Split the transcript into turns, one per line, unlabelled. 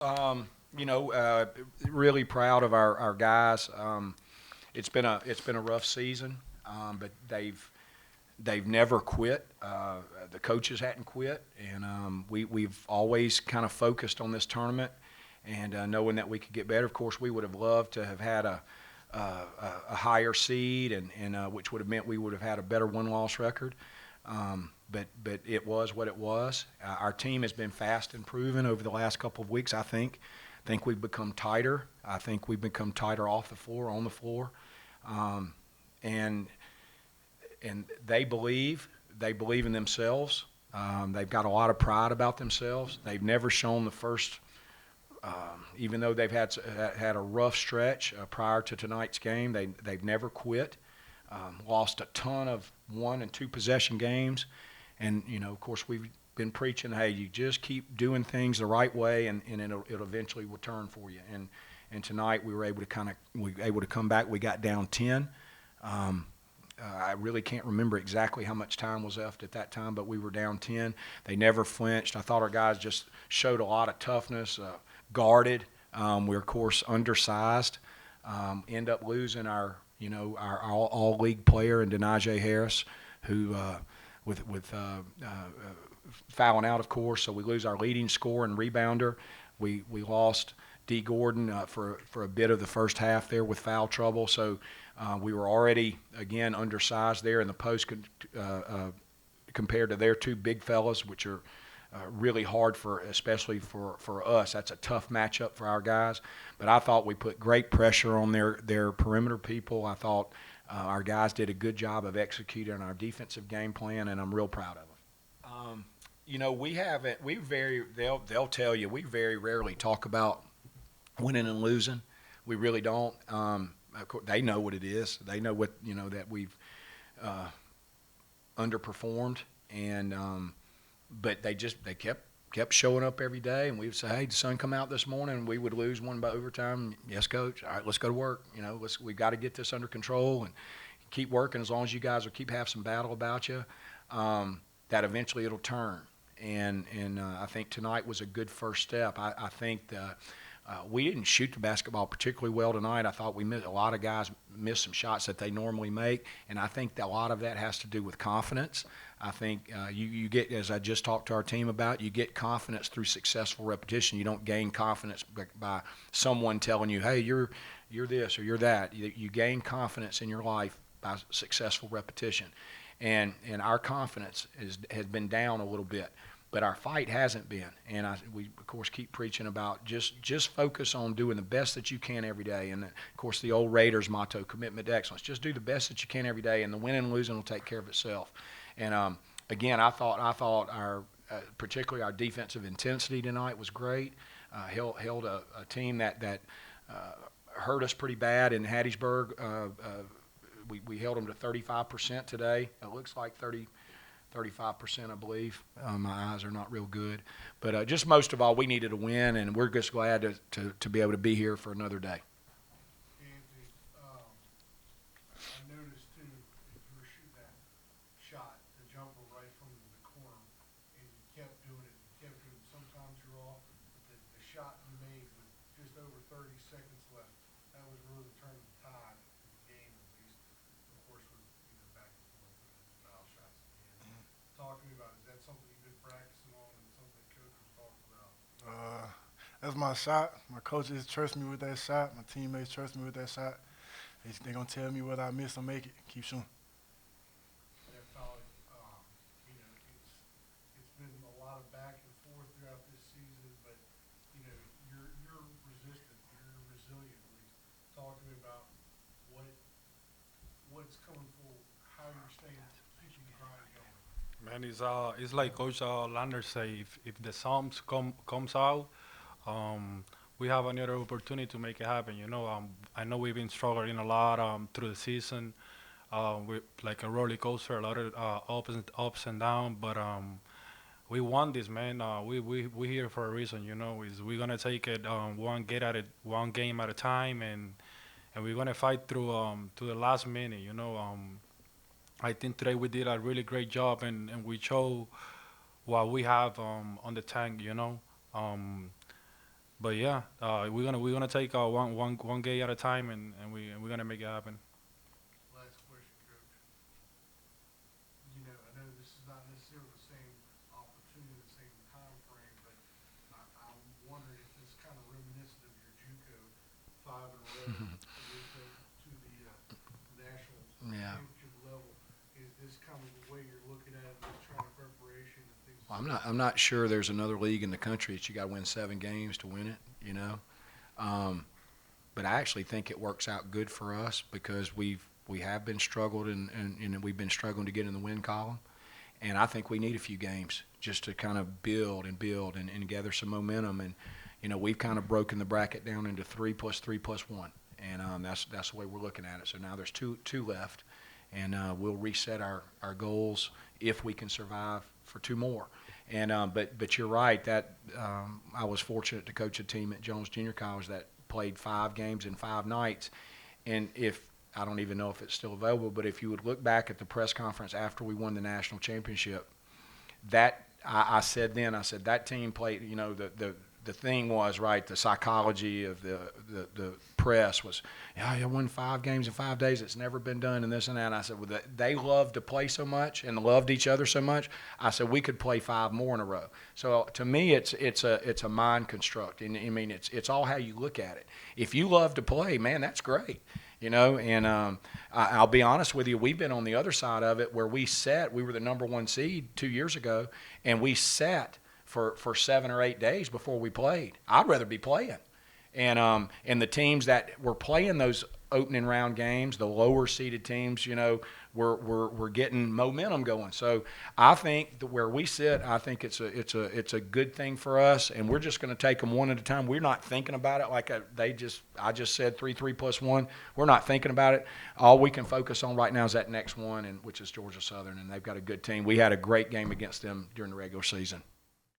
Um, you know, really proud of our guys. It's been a rough season, but they've never quit. The coaches hadn't quit, and we've always kind of focused on this tournament, and knowing that we could get better. Of course, we would have loved to have had a higher seed, and which would have meant we would have had a better win-loss record. But it was what it was. Our team has been fast improving over the last couple of weeks. I think we've become tighter. I think we've become tighter off the floor, on the floor, um, and they believe in themselves. They've got a lot of pride about themselves. They've never shown the first, even though they've had a rough stretch prior to tonight's game. They've never quit. Lost a ton of 1 and 2 possession games, and of course, we've been preaching, hey, you just keep doing things the right way, and it'll eventually return for you. And tonight we were able to come back. We got down 10. Um, I really can't remember exactly how much time was left at that time, but we were down 10. They never flinched. I thought our guys just showed a lot of toughness, guarded. We're, of course, undersized. End up losing our all league player in Denaje Harris, who with fouling out, of course. So we lose our leading scorer and rebounder. We lost D. Gordon for a bit of the first half there with foul trouble. So we were already, again, undersized there in the post compared to their two big fellas, which are really hard especially for us. That's a tough matchup for our guys. But I thought we put great pressure on their perimeter people. I thought our guys did a good job of executing our defensive game plan, and I'm real proud of them. We haven't. They'll tell you we very rarely talk about winning and losing. We really don't. Of course, they know what it is. They know what that we've uh, underperformed, and but they kept showing up every day, and we would say, "Hey, the sun come out this morning," and we would lose one by overtime. Yes, coach. All right, let's go to work. We got to get this under control and keep working. As long as you guys will keep having some battle about you, that eventually it'll turn. And I think tonight was a good first step. I think we didn't shoot the basketball particularly well tonight. I thought a lot of guys missed some shots that they normally make, and I think that a lot of that has to do with confidence. I think you get, as I just talked to our team about, you get confidence through successful repetition. You don't gain confidence by someone telling you, hey, you're this or you're that. You gain confidence in your life by successful repetition. And our confidence has been down a little bit, but our fight hasn't been. And we of course keep preaching about just focus on doing the best that you can every day. And of course the old Raiders motto, commitment to excellence. Just do the best that you can every day, and the winning and losing will take care of itself. And again, I thought our particularly our defensive intensity tonight was great. Held a team that hurt us pretty bad in Hattiesburg. We held them to 35% today. It looks like 35%, I believe. My eyes are not real good. But just most of all, we needed a win, and we're just glad to be able to be here for another day.
Anthony, I noticed too that you were shooting that shot, the jumper right from the corner, and you kept doing it, you kept doing it. Sometimes you're off, but the shot you made with just over 30 seconds left, that was really turning the tide in the game at least. Of course, with back and forth with the foul shots at the end. Talk to me about it. Is that something you've been practicing on and something coach was talking about?
Uh, that's my shot. My coaches trust me with that shot. My teammates trust me with that shot. They gonna tell me whether I miss or make it. Keep shooting.
Yeah, probably. It's been a lot of back and forth throughout this season, but you're resistant, you're resilient. At least. Talk to me about what what's coming forward, how you're staying, keeping the grind going.
Man, it's like Coach Lander say, if the Psalms comes out, um, we have another opportunity to make it happen. I know we've been struggling a lot through the season, with like a roller coaster, a lot of ups and downs. But we won this, man. We here for a reason. Is we're gonna take it one game at a time, and we're gonna fight through to the last minute. I think today we did a really great job, and we show what we have on the tank. Um, But yeah, we're gonna take one game at a time, and we're gonna make it happen.
Last question, Coach. You know, I know this is not necessarily the same opportunity, the same time frame, but I'm wondering if this kind of reminiscent of your JUCO 5 in a row to the national
Yeah.
championship level. Is this kind of the way you're looking at it, this trying to preparation and things?
Well, I'm not sure there's another league in the country that you got to win 7 games to win it, you know. But I actually think it works out good for us because we have been struggled and we've been struggling to get in the win column, and I think we need a few games just to kind of build and gather some momentum. And you know, we've kind of broken the bracket down into 3 plus 3 plus 1, and that's the way we're looking at it. So now there's two left, and we'll reset our goals if we can survive for 2 more. And but you're right that I was fortunate to coach a team at Jones Junior College that played 5 games in 5 nights, and if I don't even know if it's still available, but if you would look back at the press conference after we won the national championship, that I said that team played. You know, the thing was, right, the psychology of the press was, yeah, you won 5 games in 5 days. It's never been done, and this and that. And I said, well, they loved to play so much and loved each other so much. I said we could play 5 more in a row. So to me, it's a mind construct, and I mean it's all how you look at it. If you love to play, man, that's great. You know, and I'll be honest with you, we've been on the other side of it where we were the number 1 seed 2 years ago, and we sat for 7 or 8 days before we played. I'd rather be playing. And the teams that were playing those opening round games, the lower seeded teams, you know, we're getting momentum going. So I think that where we sit, I think it's a good thing for us, and we're just going to take them one at a time. We're not thinking about it like I just said 3 plus 1. We're not thinking about it. All we can focus on right now is that next one, and which is Georgia Southern, and they've got a good team. We had a great game against them during the regular season.